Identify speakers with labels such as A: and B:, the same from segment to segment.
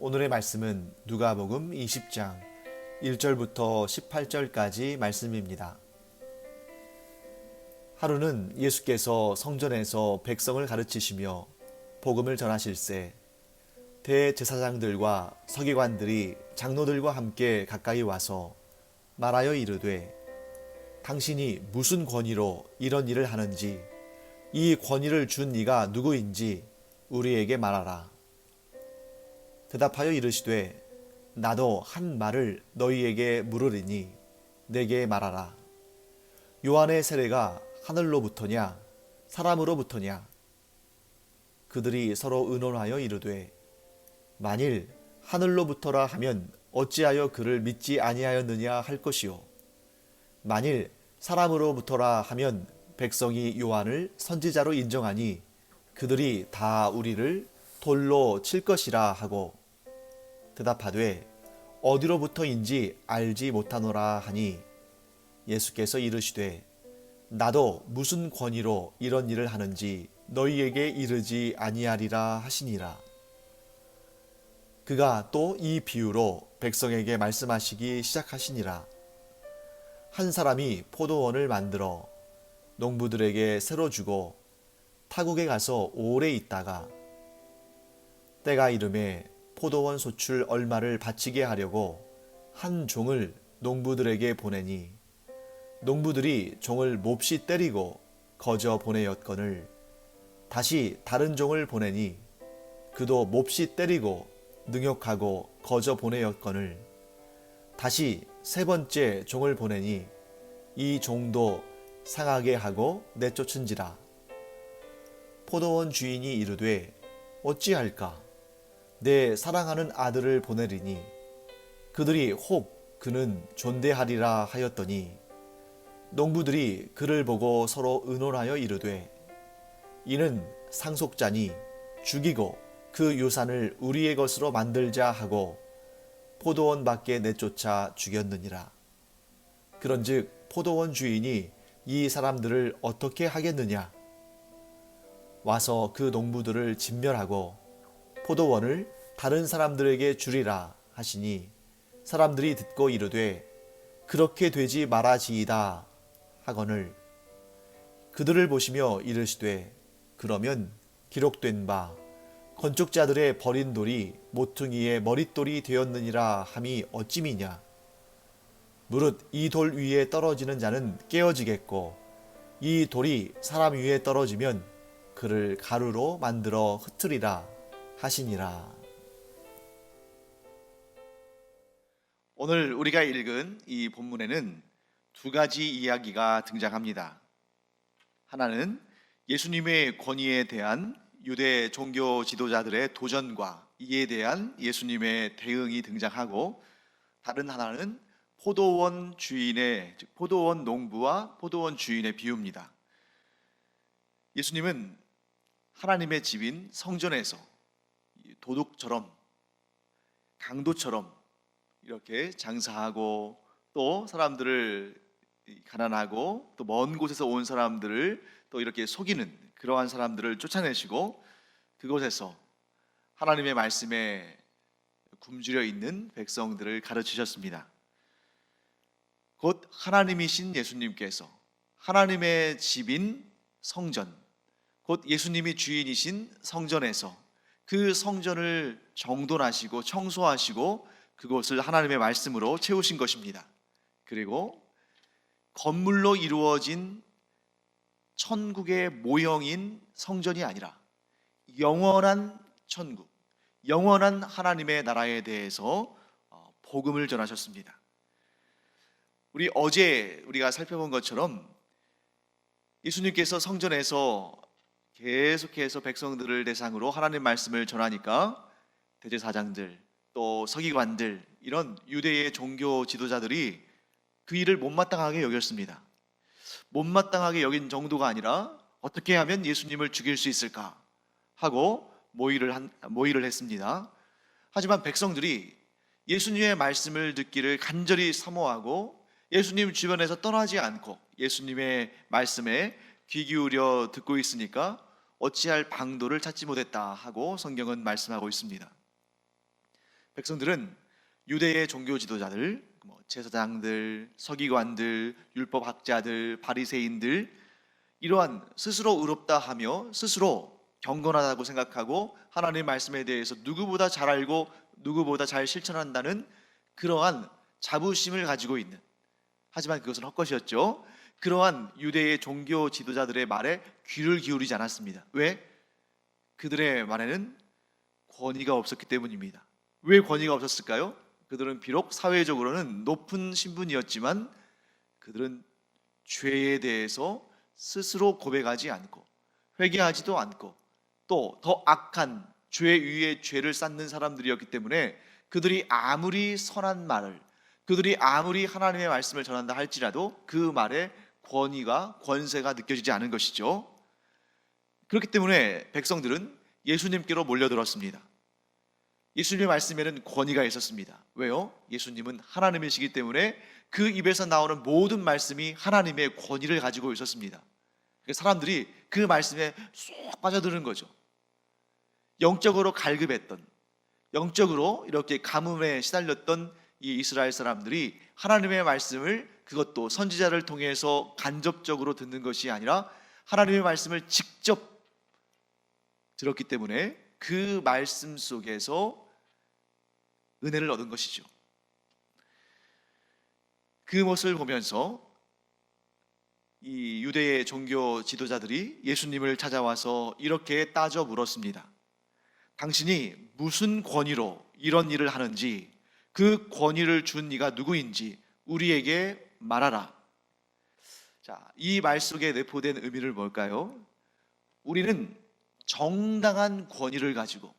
A: 오늘의 말씀은 누가복음 20장 1절부터 18절까지 말씀입니다. 하루는 예수께서 성전에서 백성을 가르치시며 복음을 전하실세 대제사장들과 서기관들이 장로들과 함께 가까이 와서 말하여 이르되 당신이 무슨 권위로 이런 일을 하는지 이 권위를 준 이가 누구인지 우리에게 말하라. 대답하여 이르시되 나도 한 말을 너희에게 물으리니 내게 말하라. 요한의 세례가 하늘로부터냐 사람으로부터냐? 그들이 서로 의논하여 이르되 만일 하늘로부터라 하면 어찌하여 그를 믿지 아니하였느냐 할 것이요 만일 사람으로부터라 하면 백성이 요한을 선지자로 인정하니 그들이 다 우리를 돌로 칠 것이라 하고 대답하되 어디로부터인지 알지 못하노라 하니 예수께서 이르시되 나도 무슨 권위로 이런 일을 하는지 너희에게 이르지 아니하리라 하시니라. 그가 또 이 비유로 백성에게 말씀하시기 시작하시니라. 한 사람이 포도원을 만들어 농부들에게 새로 주고 타국에 가서 오래 있다가 때가 이름에 포도원 소출 얼마를 바치게 하려고 한 종을 농부들에게 보내니 농부들이 종을 몹시 때리고 거저 보내었거늘 다시 다른 종을 보내니 그도 몹시 때리고 능욕하고 거저 보내었거늘 다시 세 번째 종을 보내니 이 종도 상하게 하고 내쫓은지라. 포도원 주인이 이르되 어찌할까? 내 사랑하는 아들을 보내리니 그들이 혹 그는 존대하리라 하였더니 농부들이 그를 보고 서로 의논하여 이르되 이는 상속자니 죽이고 그 유산을 우리의 것으로 만들자 하고 포도원 밖에 내쫓아 죽였느니라. 그런즉 포도원 주인이 이 사람들을 어떻게 하겠느냐? 와서 그 농부들을 진멸하고 포도원을 다른 사람들에게 주리라 하시니 사람들이 듣고 이르되 그렇게 되지 말아지이다 하거늘 그들을 보시며 이르시되 그러면 기록된 바 건축자들의 버린 돌이 모퉁이의 머릿돌이 되었느니라 함이 어찌미냐. 무릇 이 돌 위에 떨어지는 자는 깨어지겠고 이 돌이 사람 위에 떨어지면 그를 가루로 만들어 흩으리라 하시니라. 오늘 우리가 읽은 이 본문에는 두 가지 이야기가 등장합니다. 하나는 예수님의 권위에 대한 유대 종교 지도자들의 도전과 이에 대한 예수님의 대응이 등장하고 다른 하나는 포도원 주인의 즉 포도원 농부와 포도원 주인의 비유입니다. 예수님은 하나님의 집인 성전에서 도둑처럼 강도처럼 이렇게 장사하고 또 사람들을 가난하고 또 먼 곳에서 온 사람들을 또 이렇게 속이는 그러한 사람들을 쫓아내시고 그곳에서 하나님의 말씀에 굶주려 있는 백성들을 가르치셨습니다. 곧 하나님이신 예수님께서 하나님의 집인 성전, 곧 예수님이 주인이신 성전에서 그 성전을 정돈하시고 청소하시고 그곳을 하나님의 말씀으로 채우신 것입니다. 그리고 건물로 이루어진 천국의 모형인 성전이 아니라 영원한 천국, 영원한 하나님의 나라에 대해서 복음을 전하셨습니다. 어제 우리가 살펴본 것처럼 예수님께서 성전에서 계속해서 백성들을 대상으로 하나님 말씀을 전하니까 대제사장들 또 서기관들 이런 유대의 종교 지도자들이 그 일을 못마땅하게 여겼습니다. 못마땅하게 여긴 정도가 아니라 어떻게 하면 예수님을 죽일 수 있을까 하고 모의를 했습니다. 하지만 백성들이 예수님의 말씀을 듣기를 간절히 사모하고 예수님 주변에서 떠나지 않고 예수님의 말씀에 귀 기울여 듣고 있으니까 어찌할 방도를 찾지 못했다 하고 성경은 말씀하고 있습니다. 백성들은 유대의 종교 지도자들, 제사장들, 서기관들, 율법학자들, 바리새인들, 이러한 스스로 의롭다 하며 스스로 경건하다고 생각하고 하나님의 말씀에 대해서 누구보다 잘 알고 누구보다 잘 실천한다는 그러한 자부심을 가지고 있는, 하지만 그것은 헛것이었죠. 그러한 유대의 종교 지도자들의 말에 귀를 기울이지 않았습니다. 왜? 그들의 말에는 권위가 없었기 때문입니다. 왜 권위가 없었을까요? 그들은 비록 사회적으로는 높은 신분이었지만 그들은 죄에 대해서 스스로 고백하지 않고 회개하지도 않고 또 더 악한 죄 위에 죄를 쌓는 사람들이었기 때문에 그들이 아무리 선한 말을, 그들이 아무리 하나님의 말씀을 전한다 할지라도 그 말에 권위가, 권세가 느껴지지 않은 것이죠. 그렇기 때문에 백성들은 예수님께로 몰려들었습니다. 예수님의 말씀에는 권위가 있었습니다. 왜요? 예수님은 하나님이시기 때문에 그 입에서 나오는 모든 말씀이 하나님의 권위를 가지고 있었습니다. 사람들이 그 말씀에 쏙 빠져드는 거죠. 영적으로 갈급했던, 영적으로 이렇게 가뭄에 시달렸던 이 이스라엘 사람들이 하나님의 말씀을, 그것도 선지자를 통해서 간접적으로 듣는 것이 아니라 하나님의 말씀을 직접 들었기 때문에 그 말씀 속에서 은혜를 얻은 것이죠. 그 모습을 보면서 이 유대의 종교 지도자들이 예수님을 찾아와서 이렇게 따져 물었습니다. 당신이 무슨 권위로 이런 일을 하는지, 그 권위를 준 이가 누구인지 우리에게 말하라. 자, 이 말 속에 내포된 의미를 뭘까요? 우리는 정당한 권위를 가지고,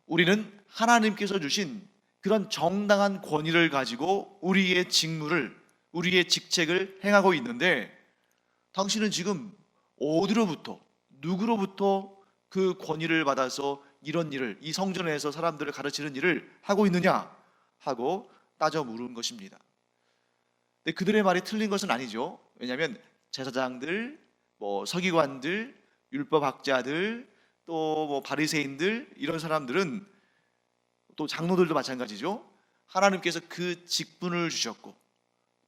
A: 우리는 하나님께서 주신 그런 정당한 권위를 가지고 우리의 직무를, 우리의 직책을 행하고 있는데 당신은 지금 어디로부터, 누구로부터 그 권위를 받아서 이런 일을, 이 성전에서 사람들을 가르치는 일을 하고 있느냐 하고 따져 물은 것입니다. 근데 그들의 말이 틀린 것은 아니죠. 왜냐하면 제사장들, 서기관들, 율법학자들, 또 바리새인들, 이런 사람들은, 또 장로들도 마찬가지죠. 하나님께서 그 직분을 주셨고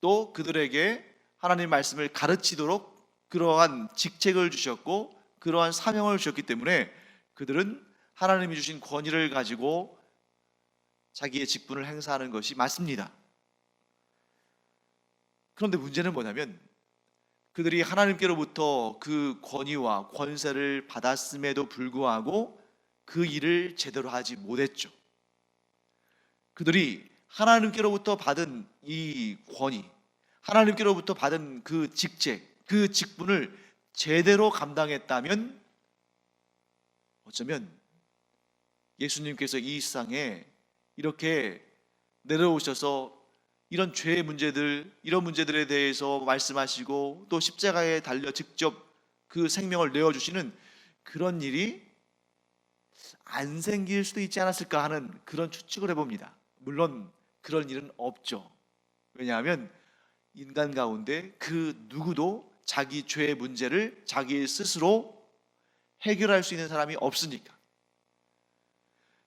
A: 또 그들에게 하나님 말씀을 가르치도록 그러한 직책을 주셨고 그러한 사명을 주셨기 때문에 그들은 하나님이 주신 권위를 가지고 자기의 직분을 행사하는 것이 맞습니다. 그런데 문제는 뭐냐면 그들이 하나님께로부터 그 권위와 권세를 받았음에도 불구하고 그 일을 제대로 하지 못했죠. 그들이 하나님께로부터 받은 이 권위, 하나님께로부터 받은 그 직책, 그 직분을 제대로 감당했다면 어쩌면 예수님께서 이 세상에 이렇게 내려오셔서 이런 죄의 문제들, 이런 문제들에 대해서 말씀하시고 또 십자가에 달려 직접 그 생명을 내어주시는 그런 일이 안 생길 수도 있지 않았을까 하는 그런 추측을 해봅니다. 물론 그런 일은 없죠. 왜냐하면 인간 가운데 그 누구도 자기 죄의 문제를 자기 스스로 해결할 수 있는 사람이 없으니까.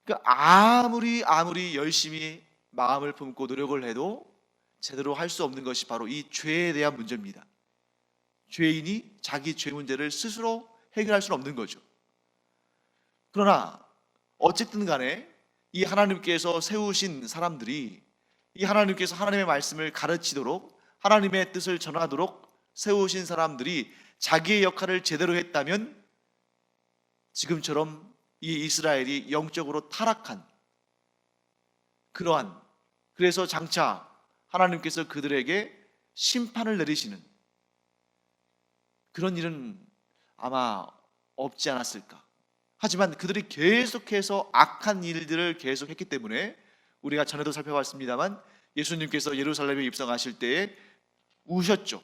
A: 그러니까 아무리 열심히 마음을 품고 노력을 해도 제대로 할 수 없는 것이 바로 이 죄에 대한 문제입니다. 죄인이 자기 죄 문제를 스스로 해결할 수는 없는 거죠. 그러나 어쨌든 간에 이 하나님께서 세우신 사람들이, 이 하나님께서 하나님의 말씀을 가르치도록, 하나님의 뜻을 전하도록 세우신 사람들이 자기의 역할을 제대로 했다면 지금처럼 이 이스라엘이 영적으로 타락한 그러한, 그래서 장차 하나님께서 그들에게 심판을 내리시는 그런 일은 아마 없지 않았을까. 하지만 그들이 계속해서 악한 일들을 계속했기 때문에 우리가 전에도 살펴봤습니다만 예수님께서 예루살렘에 입성하실 때에 우셨죠.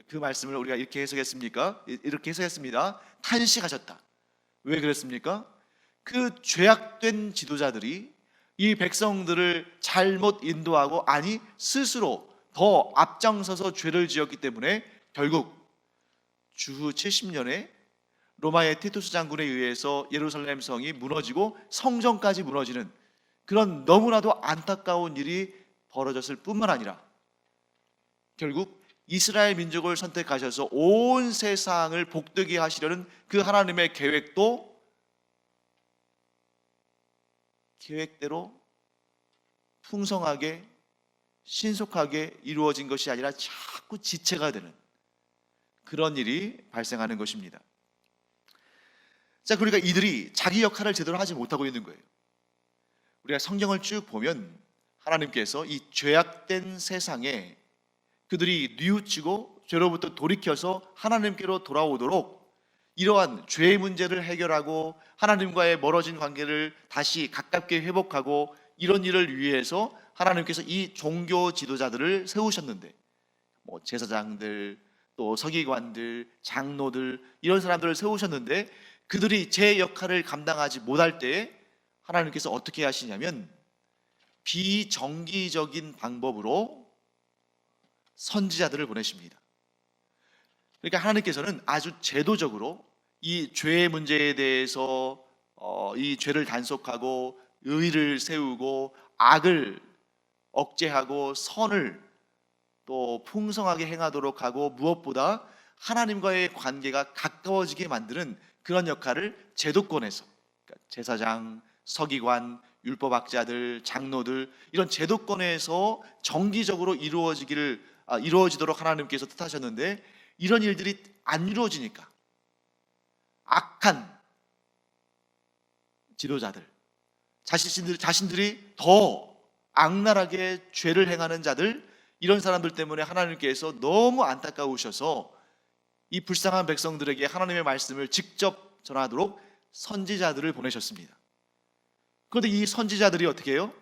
A: 그 말씀을 우리가 이렇게 해석했습니까? 이렇게 해석했습니다. 탄식하셨다. 왜 그랬습니까? 그 죄악된 지도자들이 이 백성들을 잘못 인도하고, 아니 스스로 더 앞장서서 죄를 지었기 때문에 결국 주후 70년에 로마의 티투스 장군에 의해서 예루살렘 성이 무너지고 성전까지 무너지는 그런 너무나도 안타까운 일이 벌어졌을 뿐만 아니라 결국 이스라엘 민족을 선택하셔서 온 세상을 복되게 하시려는 그 하나님의 계획도 계획대로 풍성하게 신속하게 이루어진 것이 아니라 자꾸 지체가 되는 그런 일이 발생하는 것입니다. 자, 그러니까 이들이 자기 역할을 제대로 하지 못하고 있는 거예요. 우리가 성경을 쭉 보면 하나님께서 이 죄악된 세상에 그들이 뉘우치고 죄로부터 돌이켜서 하나님께로 돌아오도록 이러한 죄의 문제를 해결하고 하나님과의 멀어진 관계를 다시 가깝게 회복하고 이런 일을 위해서 하나님께서 이 종교 지도자들을 세우셨는데 제사장들 또 서기관들 장로들 이런 사람들을 세우셨는데 그들이 제 역할을 감당하지 못할 때에 하나님께서 어떻게 하시냐면 비정기적인 방법으로 선지자들을 보내십니다. 그러니까 하나님께서는 아주 제도적으로 이 죄의 문제에 대해서 이 죄를 단속하고 의를 세우고 악을 억제하고 선을 또 풍성하게 행하도록 하고 무엇보다 하나님과의 관계가 가까워지게 만드는 그런 역할을 제도권에서 그러니까 제사장, 서기관, 율법학자들, 장로들 이런 제도권에서 정기적으로 이루어지도록 하나님께서 뜻하셨는데 이런 일들이 안 이루어지니까 악한 지도자들 자신들이 더 악랄하게 죄를 행하는 자들 이런 사람들 때문에 하나님께서 너무 안타까우셔서 이 불쌍한 백성들에게 하나님의 말씀을 직접 전하도록 선지자들을 보내셨습니다. 그런데 이 선지자들이 어떻게 해요?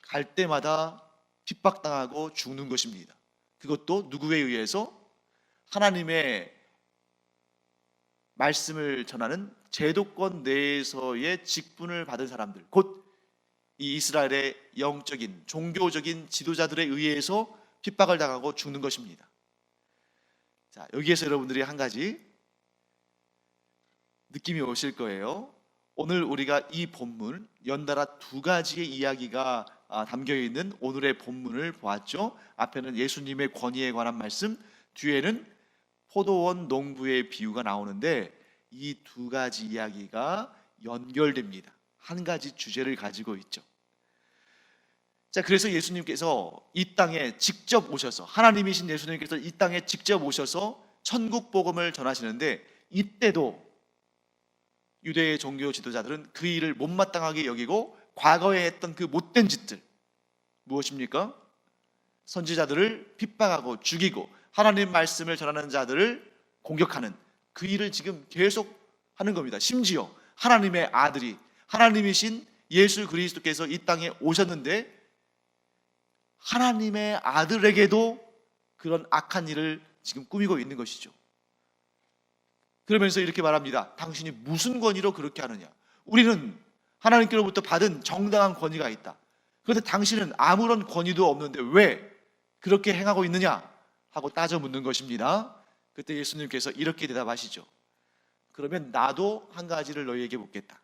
A: 갈 때마다 핍박당하고 죽는 것입니다. 그것도 누구에 의해서? 하나님의 말씀을 전하는 제도권 내에서의 직분을 받은 사람들, 곧 이 이스라엘의 영적인 종교적인 지도자들에 의해서 핍박을 당하고 죽는 것입니다. 자, 여기에서 여러분들이 한 가지 느낌이 오실 거예요. 오늘 우리가 이 본문 연달아 두 가지의 이야기가 담겨 있는 오늘의 본문을 보았죠. 앞에는 예수님의 권위에 관한 말씀, 뒤에는 포도원 농부의 비유가 나오는데 이 두 가지 이야기가 연결됩니다. 한 가지 주제를 가지고 있죠. 자, 그래서 예수님께서 이 땅에 직접 오셔서 하나님이신 예수님께서 이 땅에 직접 오셔서 천국 복음을 전하시는데 이때도 유대의 종교 지도자들은 그 일을 못마땅하게 여기고 과거에 했던 그 못된 짓들 무엇입니까? 선지자들을 핍박하고 죽이고 하나님 말씀을 전하는 자들을 공격하는 그 일을 지금 계속 하는 겁니다. 심지어 하나님의 아들이 하나님이신 예수 그리스도께서 이 땅에 오셨는데 하나님의 아들에게도 그런 악한 일을 지금 꾸미고 있는 것이죠. 그러면서 이렇게 말합니다. 당신이 무슨 권위로 그렇게 하느냐? 우리는 하나님께로부터 받은 정당한 권위가 있다. 그런데 당신은 아무런 권위도 없는데 왜 그렇게 행하고 있느냐? 하고 따져 묻는 것입니다. 그때 예수님께서 이렇게 대답하시죠. 그러면 나도 한 가지를 너희에게 묻겠다.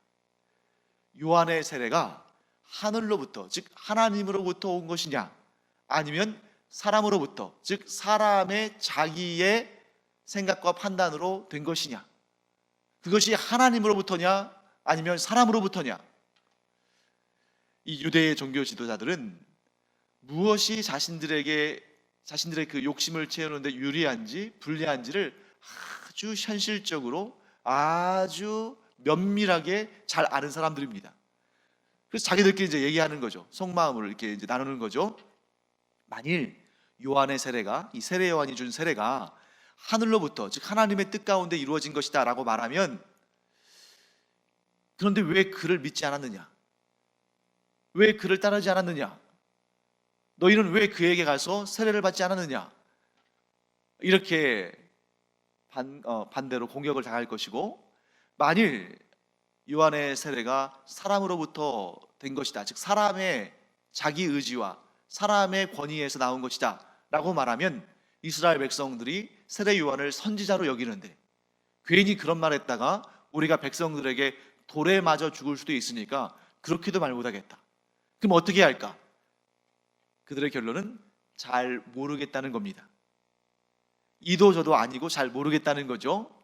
A: 요한의 세례가 하늘로부터 즉 하나님으로부터 온 것이냐? 아니면 사람으로부터 즉 사람의 자기의 생각과 판단으로 된 것이냐? 그것이 하나님으로부터냐 아니면 사람으로부터냐? 이 유대의 종교 지도자들은 무엇이 자신들의 그 욕심을 채우는데 유리한지 불리한지를 아주 현실적으로 아주 면밀하게 잘 아는 사람들입니다. 그래서 자기들끼리 이제 얘기하는 거죠. 속마음을 이렇게 이제 나누는 거죠. 만일 요한의 세례가 이 세례 요한이 준 세례가 하늘로부터 즉 하나님의 뜻 가운데 이루어진 것이다 라고 말하면 그런데 왜 그를 믿지 않았느냐? 왜 그를 따르지 않았느냐? 너희는 왜 그에게 가서 세례를 받지 않았느냐? 이렇게 반대로 공격을 당할 것이고 만일 요한의 세례가 사람으로부터 된 것이다 즉 사람의 자기 의지와 사람의 권위에서 나온 것이다 라고 말하면 이스라엘 백성들이 세례 요한을 선지자로 여기는데 괜히 그런 말 했다가 우리가 백성들에게 돌에 맞아 죽을 수도 있으니까 그렇게도 말 못하겠다. 그럼 어떻게 해야 할까? 그들의 결론은 잘 모르겠다는 겁니다. 이도 저도 아니고 잘 모르겠다는 거죠.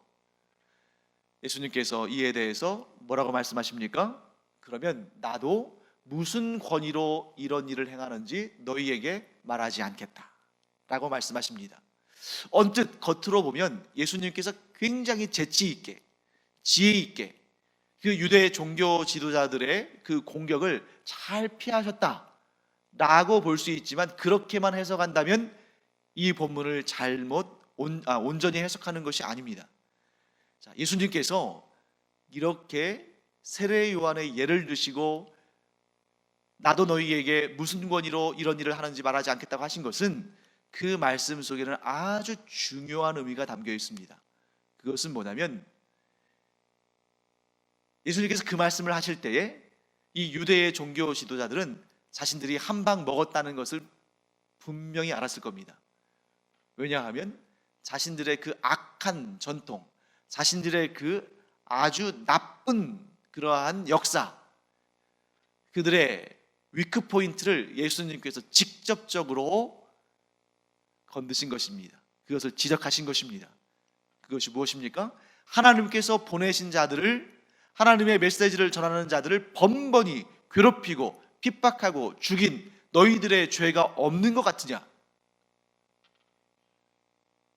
A: 예수님께서 이에 대해서 뭐라고 말씀하십니까? 그러면 나도 무슨 권위로 이런 일을 행하는지 너희에게 말하지 않겠다 라고 말씀하십니다. 언뜻 겉으로 보면 예수님께서 굉장히 재치 있게, 지혜 있게 그 유대 종교 지도자들의 그 공격을 잘 피하셨다 라고 볼 수 있지만, 그렇게만 해석한다면 이 본문을 온전히 해석하는 것이 아닙니다. 자, 예수님께서 이렇게 세례 요한의 예를 드시고 나도 너희에게 무슨 권위로 이런 일을 하는지 말하지 않겠다고 하신 것은 그 말씀 속에는 아주 중요한 의미가 담겨 있습니다. 그것은 뭐냐면 예수님께서 그 말씀을 하실 때에 이 유대의 종교 지도자들은 자신들이 한 방 먹었다는 것을 분명히 알았을 겁니다. 왜냐하면 자신들의 그 악한 전통, 자신들의 그 아주 나쁜 그러한 역사, 그들의 위크 포인트를 예수님께서 직접적으로 건드신 것입니다. 그것을 지적하신 것입니다. 그것이 무엇입니까? 하나님께서 보내신 자들을, 하나님의 메시지를 전하는 자들을 번번이 괴롭히고 핍박하고 죽인 너희들의 죄가 없는 것 같으냐?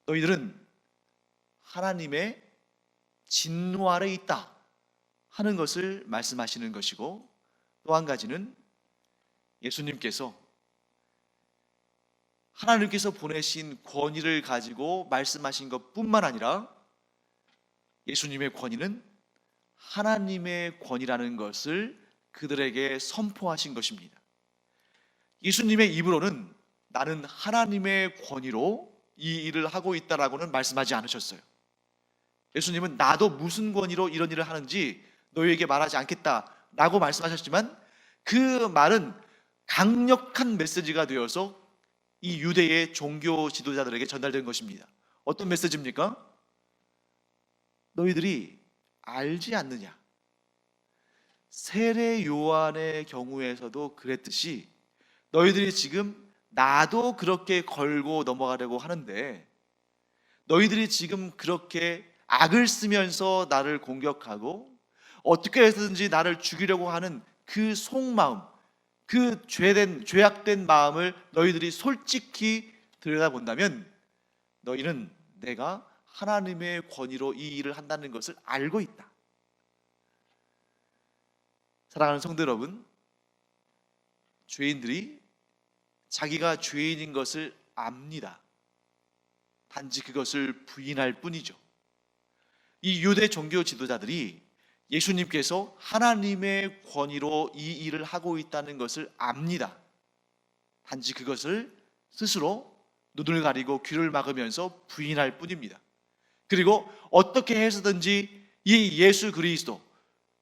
A: 너희들은 하나님의 진노 아래 있다 하는 것을 말씀하시는 것이고, 또 한 가지는 예수님께서 하나님께서 보내신 권위를 가지고 말씀하신 것뿐만 아니라 예수님의 권위는 하나님의 권위라는 것을 그들에게 선포하신 것입니다. 예수님의 입으로는 나는 하나님의 권위로 이 일을 하고 있다라고는 말씀하지 않으셨어요. 예수님은 나도 무슨 권위로 이런 일을 하는지 너희에게 말하지 않겠다라고 말씀하셨지만, 그 말은 강력한 메시지가 되어서 이 유대의 종교 지도자들에게 전달된 것입니다. 어떤 메시지입니까? 너희들이 알지 않느냐? 세례 요한의 경우에서도 그랬듯이 너희들이 지금 나도 그렇게 걸고 넘어가려고 하는데, 너희들이 지금 그렇게 악을 쓰면서 나를 공격하고 어떻게 해서든지 나를 죽이려고 하는 그 속마음, 그 죄악된 마음을 너희들이 솔직히 들여다본다면 너희는 내가 하나님의 권위로 이 일을 한다는 것을 알고 있다. 사랑하는 성도 여러분, 죄인들이 자기가 죄인인 것을 압니다. 단지 그것을 부인할 뿐이죠. 이 유대 종교 지도자들이 예수님께서 하나님의 권위로 이 일을 하고 있다는 것을 압니다. 단지 그것을 스스로 눈을 가리고 귀를 막으면서 부인할 뿐입니다. 그리고 어떻게 해서든지 이 예수 그리스도,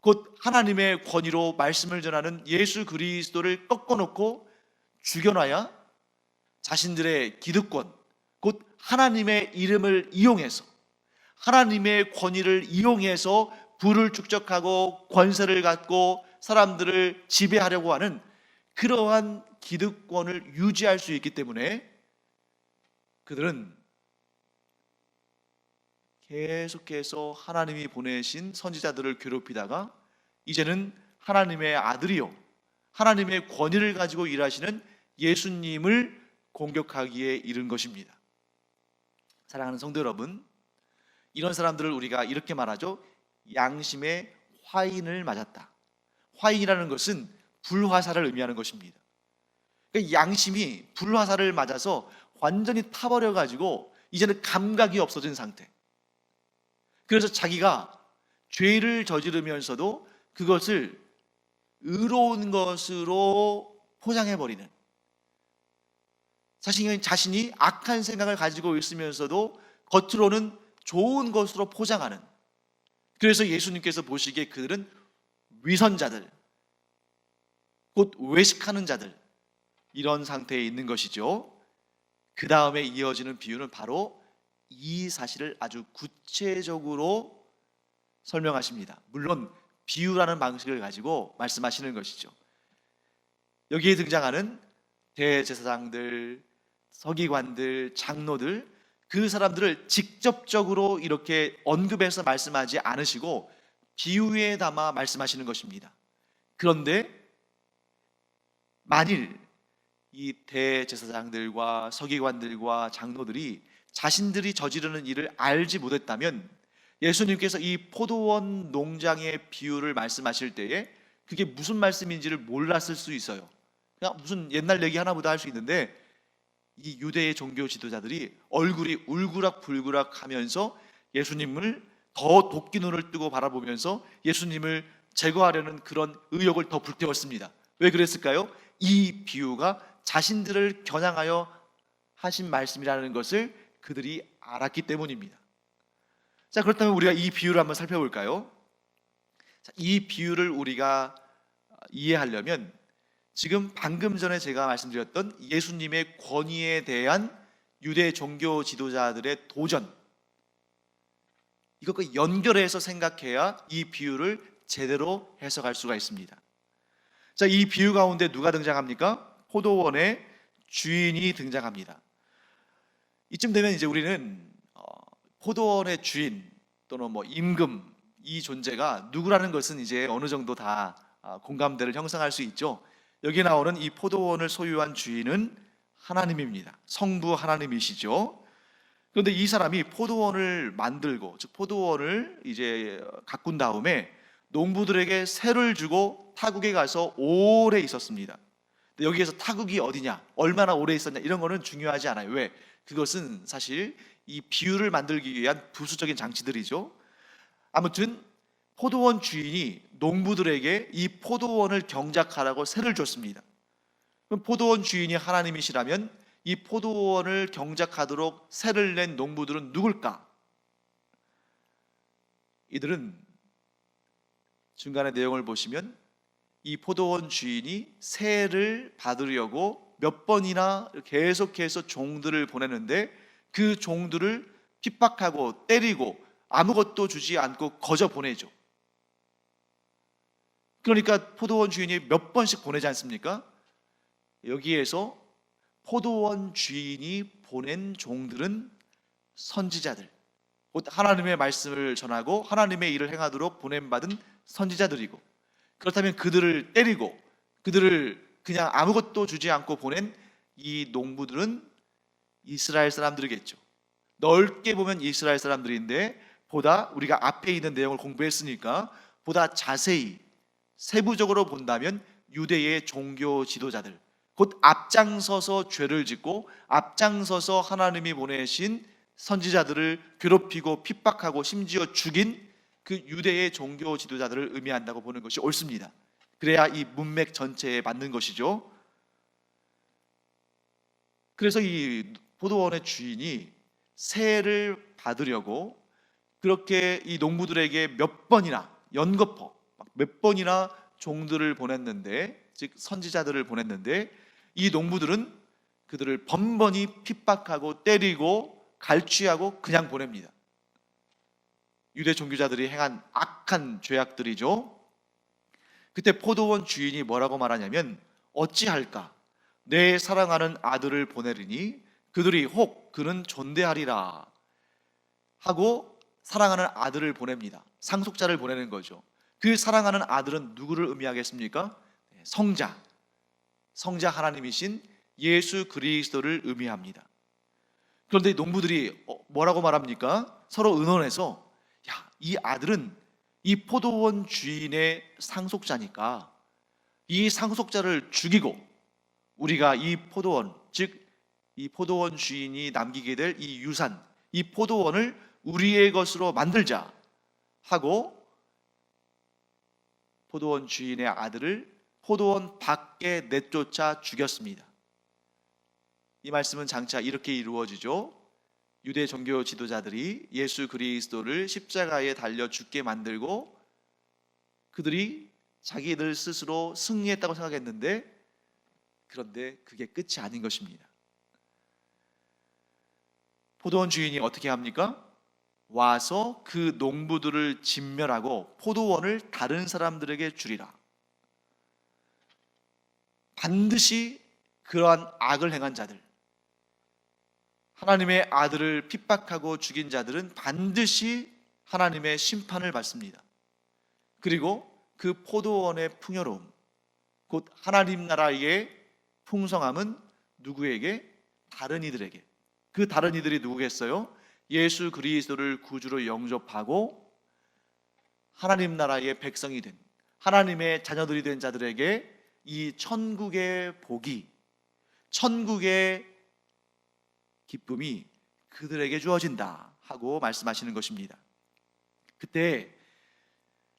A: 곧 하나님의 권위로 말씀을 전하는 예수 그리스도를 꺾어놓고 죽여놔야 자신들의 기득권, 곧 하나님의 이름을 이용해서, 하나님의 권위를 이용해서 부를 축적하고 권세를 갖고 사람들을 지배하려고 하는 그러한 기득권을 유지할 수 있기 때문에 그들은 계속해서 하나님이 보내신 선지자들을 괴롭히다가 이제는 하나님의 아들이요, 하나님의 권위를 가지고 일하시는 예수님을 공격하기에 이른 것입니다. 사랑하는 성도 여러분, 이런 사람들을 우리가 이렇게 말하죠. 양심의 화인을 맞았다. 화인이라는 것은 불화살을 의미하는 것입니다. 그러니까 양심이 불화살을 맞아서 완전히 타버려 가지고 이제는 감각이 없어진 상태. 그래서 자기가 죄를 저지르면서도 그것을 의로운 것으로 포장해버리는, 자신이 악한 생각을 가지고 있으면서도 겉으로는 좋은 것으로 포장하는, 그래서 예수님께서 보시기에 그들은 위선자들, 곧 외식하는 자들, 이런 상태에 있는 것이죠. 그 다음에 이어지는 비유는 바로 이 사실을 아주 구체적으로 설명하십니다. 물론 비유라는 방식을 가지고 말씀하시는 것이죠. 여기에 등장하는 대제사장들, 서기관들, 장로들, 그 사람들을 직접적으로 이렇게 언급해서 말씀하지 않으시고 비유에 담아 말씀하시는 것입니다. 그런데 만일 이 대제사장들과 서기관들과 장로들이 자신들이 저지르는 일을 알지 못했다면 예수님께서 이 포도원 농장의 비유를 말씀하실 때에 그게 무슨 말씀인지를 몰랐을 수 있어요. 그냥 무슨 옛날 얘기 하나보다 할 수 있는데, 이 유대의 종교 지도자들이 얼굴이 울그락불그락 하면서 예수님을 더 도끼 눈을 뜨고 바라보면서 예수님을 제거하려는 그런 의욕을 더 불태웠습니다. 왜 그랬을까요? 이 비유가 자신들을 겨냥하여 하신 말씀이라는 것을 그들이 알았기 때문입니다. 자, 그렇다면 우리가 이 비유를 한번 살펴볼까요? 자, 이 비유를 우리가 이해하려면 지금 방금 전에 제가 말씀드렸던 예수님의 권위에 대한 유대 종교 지도자들의 도전, 이것과 연결해서 생각해야 이 비유를 제대로 해석할 수가 있습니다. 자, 이 비유 가운데 누가 등장합니까? 포도원의 주인이 등장합니다. 이쯤 되면 이제 우리는 포도원의 주인 또는 임금, 이 존재가 누구라는 것은 이제 어느 정도 다 공감대를 형성할 수 있죠. 여기 나오는 이 포도원을 소유한 주인은 하나님입니다. 성부 하나님이시죠. 그런데 이 사람이 포도원을 만들고, 즉 포도원을 이제 가꾼 다음에 농부들에게 세를 주고 타국에 가서 오래 있었습니다. 여기에서 타국이 어디냐, 얼마나 오래 있었냐, 이런 거는 중요하지 않아요. 왜? 그것은 사실 이 비유를 만들기 위한 부수적인 장치들이죠. 아무튼 포도원 주인이 농부들에게 이 포도원을 경작하라고 세를 줬습니다. 그럼 포도원 주인이 하나님이시라면 이 포도원을 경작하도록 세를 낸 농부들은 누굴까? 이들은 중간의 내용을 보시면 이 포도원 주인이 세를 받으려고 몇 번이나 계속해서 종들을 보내는데 그 종들을 핍박하고 때리고 아무것도 주지 않고 거저 보내죠. 그러니까 포도원 주인이 몇 번씩 보내지 않습니까? 여기에서 포도원 주인이 보낸 종들은 선지자들, 곧 하나님의 말씀을 전하고 하나님의 일을 행하도록 보냄받은 선지자들이고, 그렇다면 그들을 때리고 그들을 그냥 아무것도 주지 않고 보낸 이 농부들은 이스라엘 사람들이겠죠. 넓게 보면 이스라엘 사람들인데, 보다 우리가 앞에 있는 내용을 공부했으니까 보다 자세히 세부적으로 본다면 유대의 종교 지도자들, 곧 앞장서서 죄를 짓고 앞장서서 하나님이 보내신 선지자들을 괴롭히고 핍박하고 심지어 죽인 그 유대의 종교 지도자들을 의미한다고 보는 것이 옳습니다. 그래야 이 문맥 전체에 맞는 것이죠. 그래서 이 포도원의 주인이 세를 받으려고 그렇게 이 농부들에게 몇 번이나 연거푸 몇 번이나 종들을 보냈는데, 즉 선지자들을 보냈는데, 이 농부들은 그들을 번번이 핍박하고 때리고 갈취하고 그냥 보냅니다. 유대 종교자들이 행한 악한 죄악들이죠. 그때 포도원 주인이 뭐라고 말하냐면, 어찌할까? 내 사랑하는 아들을 보내리니 그들이 혹 그는 존대하리라 하고 사랑하는 아들을 보냅니다. 상속자를 보내는 거죠. 그 사랑하는 아들은 누구를 의미하겠습니까? 성자 하나님이신 예수 그리스도를 의미합니다. 그런데 농부들이 뭐라고 말합니까? 서로 의논해서, 야, 이 아들은 이 포도원 주인의 상속자니까 이 상속자를 죽이고 우리가 이 포도원, 즉 이 포도원 주인이 남기게 될 이 유산, 이 포도원을 우리의 것으로 만들자 하고 포도원 주인의 아들을 포도원 밖에 내쫓아 죽였습니다. 이 말씀은 장차 이렇게 이루어지죠. 유대 종교 지도자들이 예수 그리스도를 십자가에 달려 죽게 만들고 그들이 자기들 스스로 승리했다고 생각했는데, 그런데 그게 끝이 아닌 것입니다. 포도원 주인이 어떻게 합니까? 와서 그 농부들을 진멸하고 포도원을 다른 사람들에게 주리라. 반드시 그러한 악을 행한 자들, 하나님의 아들을 핍박하고 죽인 자들은 반드시 하나님의 심판을 받습니다. 그리고 그 포도원의 풍요로움, 곧 하나님 나라의 풍성함은 누구에게? 다른 이들에게. 그 다른 이들이 누구겠어요? 예수 그리스도를 구주로 영접하고 하나님 나라의 백성이 된, 하나님의 자녀들이 된 자들에게 이 천국의 복이, 천국의 기쁨이 그들에게 주어진다 하고 말씀하시는 것입니다. 그때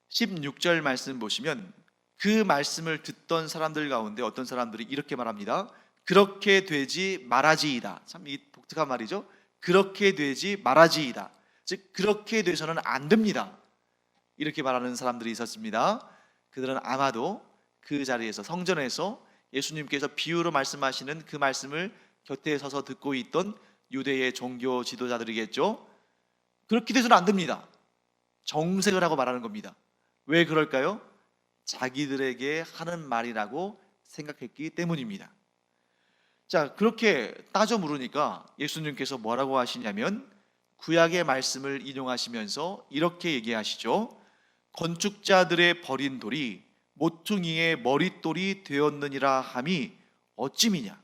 A: 16절 말씀 보시면 그 말씀을 듣던 사람들 가운데 어떤 사람들이 이렇게 말합니다. 그렇게 되지 말아지이다. 참 이 독특한 말이죠. 그렇게 되지 말아지이다. 즉 그렇게 돼서는 안 됩니다. 이렇게 말하는 사람들이 있었습니다. 그들은 아마도 그 자리에서, 성전에서 예수님께서 비유로 말씀하시는 그 말씀을 곁에 서서 듣고 있던 유대의 종교 지도자들이겠죠. 그렇게 돼서는 안 됩니다. 정색을 하고 말하는 겁니다. 왜 그럴까요? 자기들에게 하는 말이라고 생각했기 때문입니다. 자, 그렇게 따져 물으니까 예수님께서 뭐라고 하시냐면 구약의 말씀을 인용하시면서 이렇게 얘기하시죠. 건축자들의 버린 돌이 모퉁이의 머릿돌이 되었느니라 함이 어찌미냐.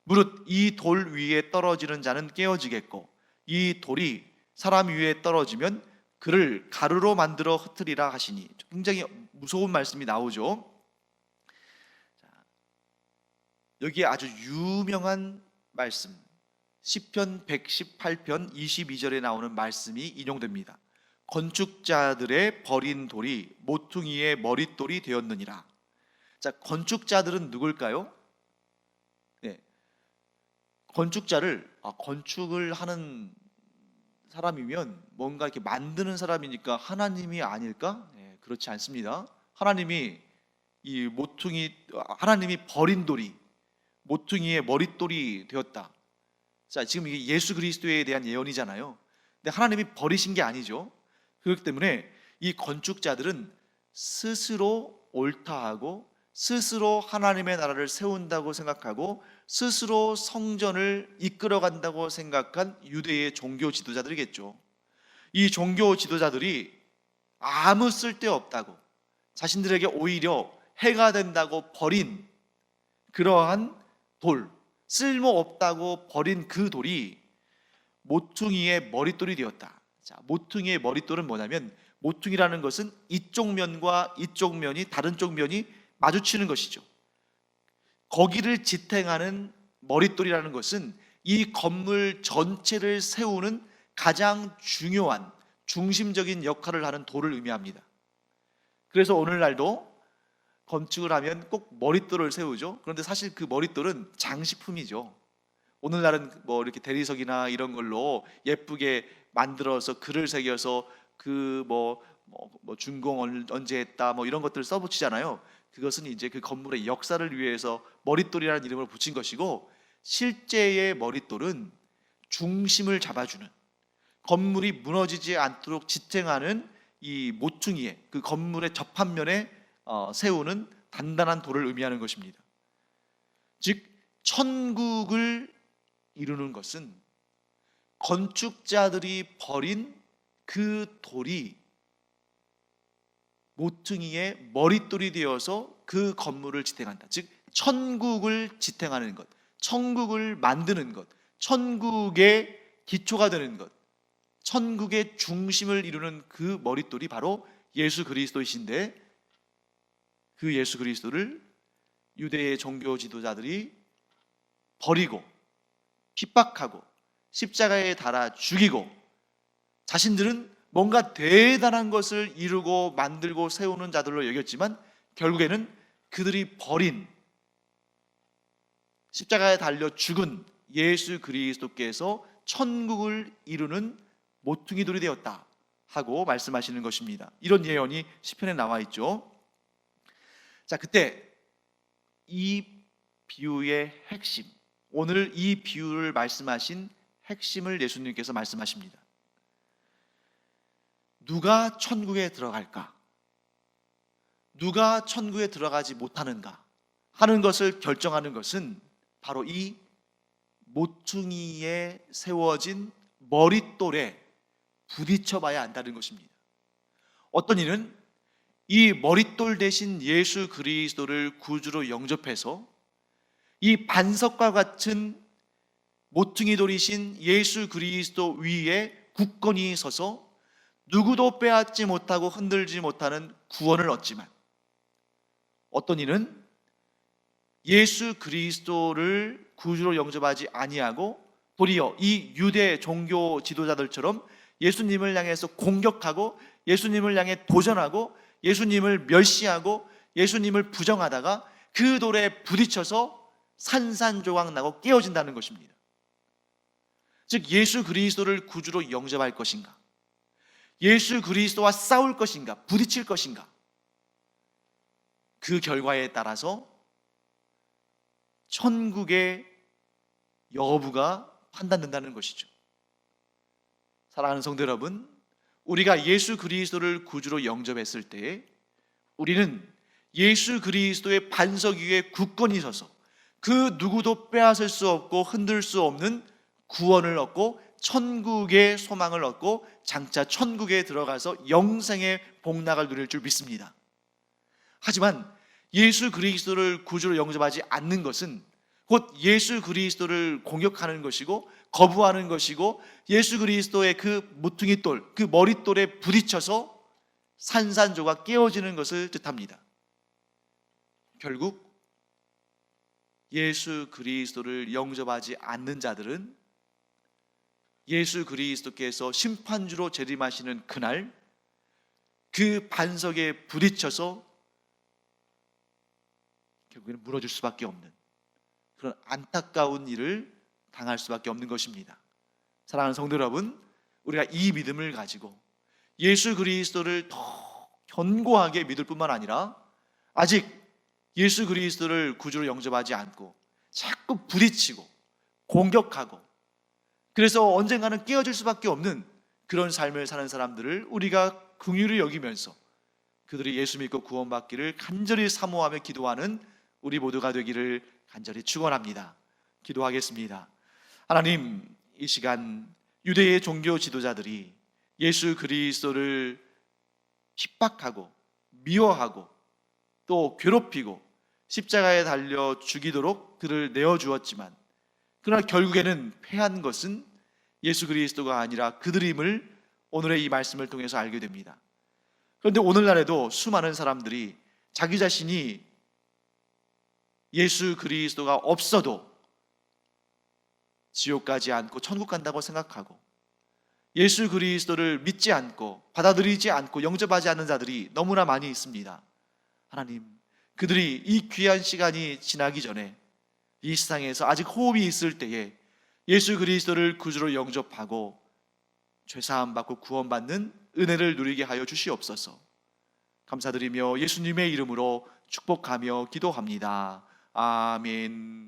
A: 무릇 이 돌 위에 떨어지는 자는 깨어지겠고 이 돌이 사람 위에 떨어지면 그를 가루로 만들어 흩으리라 하시니. 굉장히 무서운 말씀이 나오죠. 여기에 아주 유명한 말씀, 시편 118편 22절에 나오는 말씀이 인용됩니다. 건축자들의 버린 돌이 모퉁이의 머릿돌이 되었느니라. 자, 건축자들은 누굴까요? 네, 건축을 하는 사람이면 뭔가 이렇게 만드는 사람이니까 하나님이 아닐까? 네, 그렇지 않습니다. 하나님이 버린 돌이 모퉁이의 머릿돌이 되었다. 자, 지금 이게 예수 그리스도에 대한 예언이잖아요. 근데 하나님이 버리신 게 아니죠. 그렇기 때문에 이 건축자들은 스스로 옳다하고 스스로 하나님의 나라를 세운다고 생각하고 스스로 성전을 이끌어간다고 생각한 유대의 종교 지도자들이겠죠. 이 종교 지도자들이 아무 쓸데없다고, 자신들에게 오히려 해가 된다고 버린 그러한 돌, 쓸모없다고 버린 그 돌이 모퉁이의 머릿돌이 되었다. 자, 모퉁이의 머릿돌은 뭐냐면, 모퉁이라는 것은 이쪽 면과 이쪽 면이, 다른 쪽 면이 마주치는 것이죠. 거기를 지탱하는 머릿돌이라는 것은 이 건물 전체를 세우는 가장 중요한 중심적인 역할을 하는 돌을 의미합니다. 그래서 오늘날도 건축을 하면 꼭 머릿돌을 세우죠. 그런데 사실 그 머릿돌은 장식품이죠. 오늘날은 뭐 이렇게 대리석이나 이런 걸로 예쁘게 만들어서 글을 새겨서 준공 언제 했다 뭐 이런 것들을 써붙이잖아요. 그것은 이제 그 건물의 역사를 위해서 머릿돌이라는 이름을 붙인 것이고, 실제의 머릿돌은 중심을 잡아주는, 건물이 무너지지 않도록 지탱하는 이 모퉁이에, 그 건물의 접합면에 세우는 단단한 돌을 의미하는 것입니다. 즉 천국을 이루는 것은 건축자들이 버린 그 돌이 모퉁이의 머릿돌이 되어서 그 건물을 지탱한다. 즉 천국을 지탱하는 것, 천국을 만드는 것, 천국의 기초가 되는 것, 천국의 중심을 이루는 그 머릿돌이 바로 예수 그리스도이신데, 그 예수 그리스도를 유대의 종교 지도자들이 버리고 핍박하고 십자가에 달아 죽이고, 자신들은 뭔가 대단한 것을 이루고 만들고 세우는 자들로 여겼지만 결국에는 그들이 버린, 십자가에 달려 죽은 예수 그리스도께서 천국을 이루는 모퉁이 돌이 되었다 하고 말씀하시는 것입니다. 이런 예언이 시편에 나와 있죠. 자, 그때 이 비유의 핵심, 오늘 이 비유를 말씀하신 핵심을 예수님께서 말씀하십니다. 누가 천국에 들어갈까? 누가 천국에 들어가지 못하는가? 하는 것을 결정하는 것은 바로 이 모퉁이에 세워진 머릿돌에 부딪혀 봐야 안다는 것입니다. 어떤 이는 이 머릿돌 대신 예수 그리스도를 구주로 영접해서 이 반석과 같은 모퉁이 돌이신 예수 그리스도 위에 굳건히 서서 누구도 빼앗지 못하고 흔들지 못하는 구원을 얻지만, 어떤 이는 예수 그리스도를 구주로 영접하지 아니하고 도리어 이 유대 종교 지도자들처럼 예수님을 향해서 공격하고 예수님을 향해 도전하고 예수님을 멸시하고 예수님을 부정하다가 그 돌에 부딪혀서 산산조각 나고 깨어진다는 것입니다. 즉, 예수 그리스도를 구주로 영접할 것인가, 예수 그리스도와 싸울 것인가, 부딪힐 것인가, 그 결과에 따라서 천국의 여부가 판단된다는 것이죠. 사랑하는 성도 여러분, 우리가 예수 그리스도를 구주로 영접했을 때 우리는 예수 그리스도의 반석 위에 굳건히 서서 그 누구도 빼앗을 수 없고 흔들 수 없는 구원을 얻고 천국의 소망을 얻고 장차 천국에 들어가서 영생의 복락을 누릴 줄 믿습니다. 하지만 예수 그리스도를 구주로 영접하지 않는 것은 곧 예수 그리스도를 공격하는 것이고 거부하는 것이고 예수 그리스도의 그 모퉁이돌, 그 머릿돌에 부딪혀서 산산조각 깨어지는 것을 뜻합니다. 결국 예수 그리스도를 영접하지 않는 자들은 예수 그리스도께서 심판주로 재림하시는 그날 그 반석에 부딪혀서 결국에는 무너질 수밖에 없는 그런 안타까운 일을 당할 수밖에 없는 것입니다. 사랑하는 성도 여러분, 우리가 이 믿음을 가지고 예수 그리스도를 더 견고하게 믿을 뿐만 아니라 아직 예수 그리스도를 구주로 영접하지 않고 자꾸 부딪히고 공격하고 그래서 언젠가는 깨어질 수밖에 없는 그런 삶을 사는 사람들을 우리가 긍휼히 여기면서 그들이 예수 믿고 구원받기를 간절히 사모하며 기도하는 우리 모두가 되기를 간절히 축원합니다. 기도하겠습니다. 하나님, 이 시간 유대의 종교 지도자들이 예수 그리스도를 핍박하고 미워하고 또 괴롭히고 십자가에 달려 죽이도록 그를 내어주었지만 그러나 결국에는 패한 것은 예수 그리스도가 아니라 그들임을 오늘의 이 말씀을 통해서 알게 됩니다. 그런데 오늘날에도 수많은 사람들이 자기 자신이 예수 그리스도가 없어도 지옥 가지 않고 천국 간다고 생각하고 예수 그리스도를 믿지 않고 받아들이지 않고 영접하지 않는 자들이 너무나 많이 있습니다. 하나님, 그들이 이 귀한 시간이 지나기 전에 이 세상에서 아직 호흡이 있을 때에 예수 그리스도를 구주로 영접하고 죄사함 받고 구원받는 은혜를 누리게 하여 주시옵소서. 감사드리며 예수님의 이름으로 축복하며 기도합니다. 아멘.